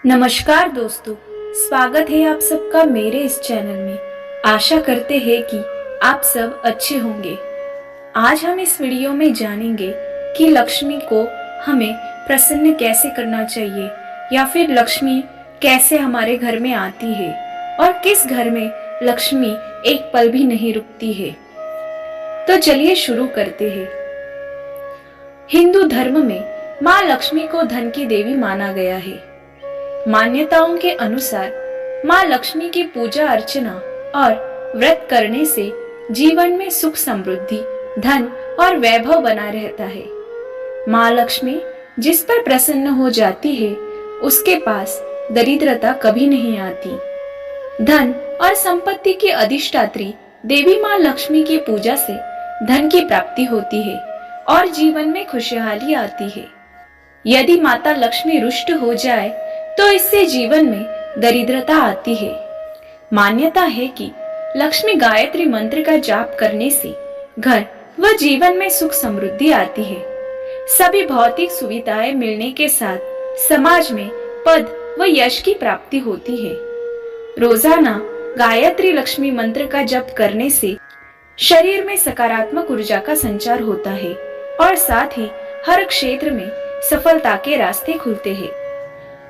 नमस्कार दोस्तों, स्वागत है आप सबका मेरे इस चैनल में। आशा करते हैं कि आप सब अच्छे होंगे। आज हम इस वीडियो में जानेंगे कि लक्ष्मी को हमें प्रसन्न कैसे करना चाहिए या फिर लक्ष्मी कैसे हमारे घर में आती है और किस घर में लक्ष्मी एक पल भी नहीं रुकती है। तो चलिए शुरू करते हैं। हिंदू धर्म में माँ लक्ष्मी को धन की देवी माना गया है। मान्यताओं के अनुसार माँ लक्ष्मी की पूजा अर्चना और व्रत करने से जीवन में सुख समृद्धि, धन और वैभव बना रहता है। माँ लक्ष्मी जिस पर प्रसन्न हो जाती है उसके पास दरिद्रता कभी नहीं आती। धन और संपत्ति की अधिष्ठात्री देवी माँ लक्ष्मी की पूजा से धन की प्राप्ति होती है और जीवन में खुशहाली आती है। यदि माता लक्ष्मी रुष्ट हो जाए तो इससे जीवन में दरिद्रता आती है। मान्यता है कि लक्ष्मी गायत्री मंत्र का जाप करने से घर व जीवन में सुख समृद्धि आती है। सभी भौतिक सुविधाएं मिलने के साथ समाज में पद व यश की प्राप्ति होती है। रोजाना गायत्री लक्ष्मी मंत्र का जप करने से शरीर में सकारात्मक ऊर्जा का संचार होता है और साथ ही हर क्षेत्र में सफलता के रास्ते खुलते हैं।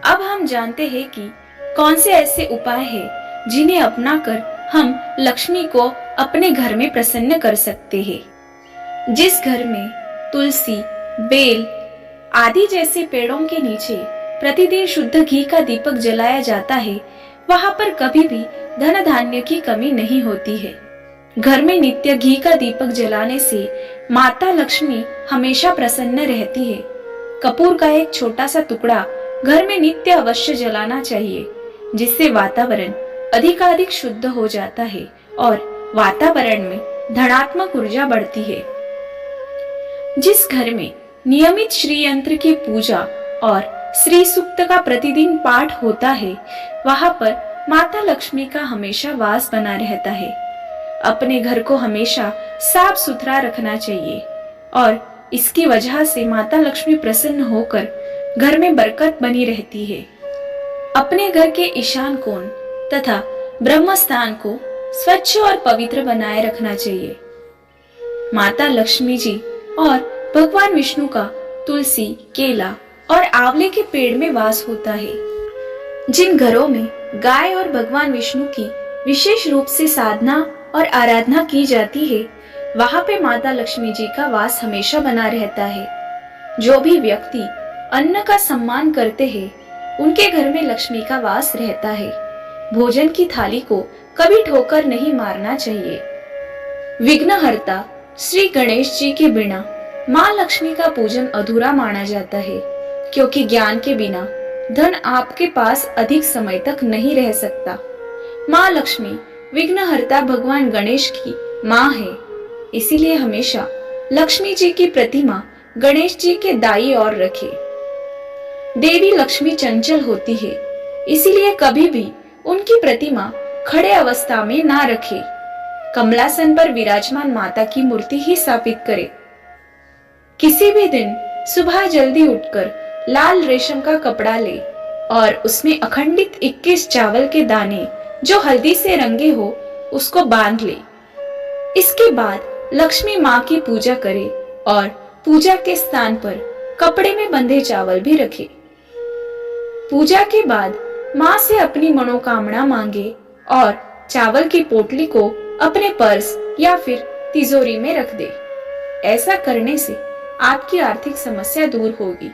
अब हम जानते हैं कि कौन से ऐसे उपाय हैं जिन्हें अपनाकर हम लक्ष्मी को अपने घर में प्रसन्न कर सकते हैं। जिस घर में तुलसी, बेल आदि जैसे पेड़ों के नीचे प्रतिदिन शुद्ध घी का दीपक जलाया जाता है, वहां पर कभी भी धन धान्य की कमी नहीं होती है। घर में नित्य घी का दीपक जलाने से माता लक्ष्मी हमेशा प्रसन्न रहती है। कपूर का एक छोटा सा टुकड़ा घर में नित्य अवश्य जलाना चाहिए, जिससे वातावरण अधिकाधिक शुद्ध हो जाता है और वातावरण में धनात्मक ऊर्जा बढ़ती है। जिस घर में नियमित श्री यंत्र की पूजा और श्री सूक्त का प्रतिदिन पाठ होता है, वहां पर माता लक्ष्मी का हमेशा वास बना रहता है। अपने घर को हमेशा साफ सुथरा रखना चाहिए और इसकी वजह से माता लक्ष्मी प्रसन्न होकर घर में बरकत बनी रहती है। अपने घर के ईशान कोण तथा ब्रह्म स्थान को स्वच्छ और पवित्र बनाए रखना चाहिए। माता लक्ष्मी जी और भगवान विष्णु का तुलसी, केला और आंवले के पेड़ में वास होता है। जिन घरों में गाय और भगवान विष्णु की विशेष रूप से साधना और आराधना की जाती है, वहां पे माता लक्ष्मी जी का वास हमेशा बना रहता है। जो भी व्यक्ति अन्न का सम्मान करते हैं, उनके घर में लक्ष्मी का वास रहता है। भोजन की थाली को कभी ठोकर नहीं मारना चाहिए। विघ्नहर्ता श्री गणेश जी के बिना माँ लक्ष्मी का पूजन अधूरा माना जाता है, क्योंकि ज्ञान के बिना धन आपके पास अधिक समय तक नहीं रह सकता। माँ लक्ष्मी विघ्नहर्ता भगवान गणेश की माँ है, इसीलिए हमेशा लक्ष्मी जी की प्रतिमा गणेश जी के दाईं ओर रखें। देवी लक्ष्मी चंचल होती है, इसीलिए कभी भी उनकी प्रतिमा खड़े अवस्था में ना रखें। कमलासन पर विराजमान माता की मूर्ति ही स्थापित करें। किसी भी दिन सुबह जल्दी उठकर लाल रेशम का कपड़ा ले और उसमें अखंडित 21 चावल के दाने जो हल्दी से रंगे हो उसको बांध ले। इसके बाद लक्ष्मी माँ की पूजा करे और पूजा के स्थान पर कपड़े में बंधे चावल भी रखे। पूजा के बाद माँ से अपनी मनोकामना मांगे और चावल की पोटली को अपने पर्स या फिर तिजोरी में रख दे। ऐसा करने से आपकी आर्थिक समस्या दूर होगी।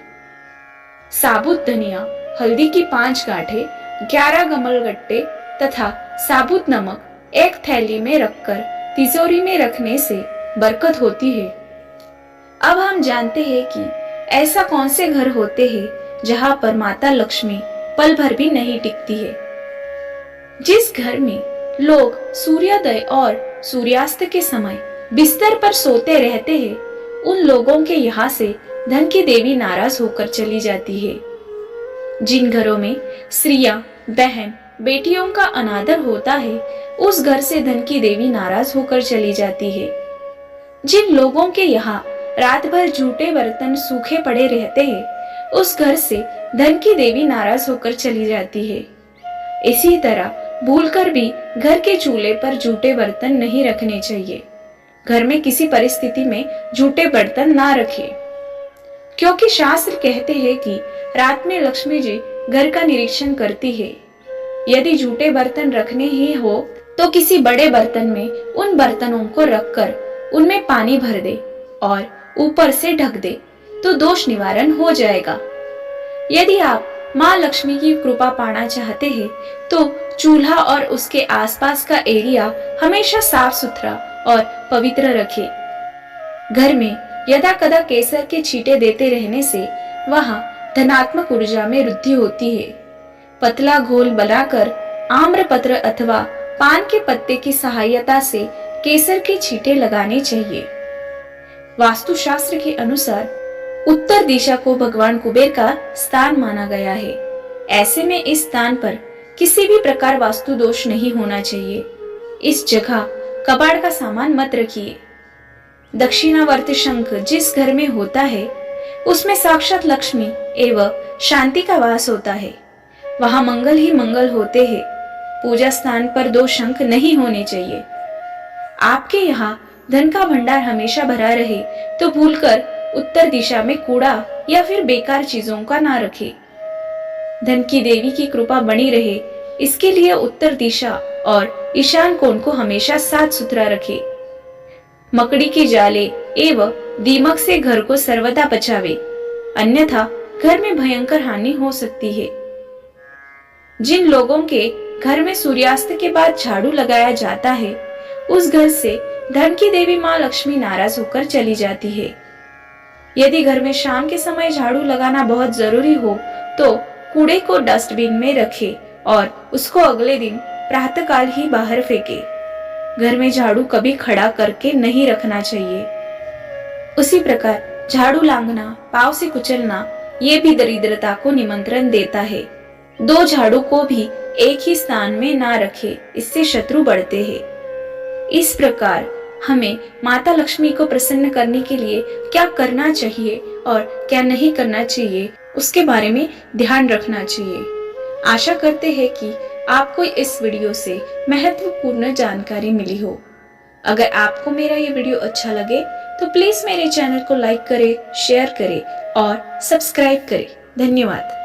साबुत धनिया, हल्दी की 5 गांठें, 11 गमलगट्टे तथा साबुत नमक एक थैली में रखकर तिजोरी में रखने से बरकत होती है। अब हम जानते हैं कि ऐसा कौन से घर होते हैं जहां पर माता लक्ष्मी पल भर भी नहीं टिकती है। जिस घर में लोग सूर्योदय और सूर्यास्त के समय बिस्तर पर सोते रहते हैं, उन लोगों के यहाँ से धन की देवी नाराज होकर चली जाती है। जिन घरों में स्त्रियां, बहन, बेटियों का अनादर होता है, उस घर से धन की देवी नाराज होकर चली जाती है। जिन लोगों के यहाँ रात भर जूठे बर्तन सूखे पड़े रहते हैं, उस घर से धन की देवी नाराज होकर चली जाती है। इसी तरह भूलकर भी घर के चूल्हे पर जूठे बर्तन नहीं रखने चाहिए। घर में किसी परिस्थिति में जूठे बर्तन ना रखें, क्योंकि शास्त्र कहते हैं कि रात में लक्ष्मी जी घर का निरीक्षण करती है। यदि जूठे बर्तन रखने ही हो तो किसी बड़े बर्तन में उन बर्तनों को रखकर उनमें पानी भर दे और ऊपर से ढक दे तो दोष निवारण हो जाएगा। यदि आप माँ लक्ष्मी की कृपा पाना चाहते हैं तो चूल्हा और उसके आसपास का एरिया हमेशा साफ सुथरा और पवित्र रखें। घर में यदा कदा केसर के छींटे देते रहने से वहां धनात्मक ऊर्जा में वृद्धि होती है। पतला घोल बनाकर आम्रपत्र अथवा पान के पत्ते की सहायता से केसर के छींटे लगाने चाहिए। वास्तुशास्त्र के अनुसार उत्तर दिशा को भगवान कुबेर का स्थान माना गया है। ऐसे में इस स्थान पर किसी भी प्रकार वास्तु दोष नहीं होना चाहिए। इस जगह कबाड़ का सामान मत रखिए। दक्षिणावर्त शंख जिस घर में होता है उसमें साक्षात लक्ष्मी एवं शांति का वास होता है। वहां मंगल ही मंगल होते हैं। पूजा स्थान पर 2 शंख नहीं होने चाहिए। आपके यहाँ धन का भंडार हमेशा भरा रहे तो भूलकर उत्तर दिशा में कूड़ा या फिर बेकार चीजों का ना रखें। धन की देवी की कृपा बनी रहे इसके लिए उत्तर दिशा और ईशान कोण को हमेशा साफ सुथरा रखें। मकड़ी के जाले एवं दीमक से घर को सर्वदा बचावे, अन्यथा घर में भयंकर हानि हो सकती है। जिन लोगों के घर में सूर्यास्त के बाद झाड़ू लगाया जाता है उस घर से धन की देवी माँ लक्ष्मी नाराज होकर चली जाती है। यदि घर में शाम के समय झाड़ू लगाना बहुत जरूरी हो तो कूड़े को डस्टबिन में रखें और उसको अगले दिन प्रातःकाल ही बाहर फेंके। घर में झाड़ू कभी खड़ा करके नहीं रखना चाहिए। उसी प्रकार झाड़ू लांघना, पांव से कुचलना ये भी दरिद्रता को निमंत्रण देता है। 2 झाड़ू को भी एक ही स्थान में ना रखें, इससे शत्रु बढ़ते हैं। इस प्रकार हमें माता लक्ष्मी को प्रसन्न करने के लिए क्या करना चाहिए और क्या नहीं करना चाहिए उसके बारे में ध्यान रखना चाहिए। आशा करते हैं कि आपको इस वीडियो से महत्वपूर्ण जानकारी मिली हो। अगर आपको मेरा ये वीडियो अच्छा लगे तो प्लीज मेरे चैनल को लाइक करें, शेयर करें और सब्सक्राइब करें। धन्यवाद।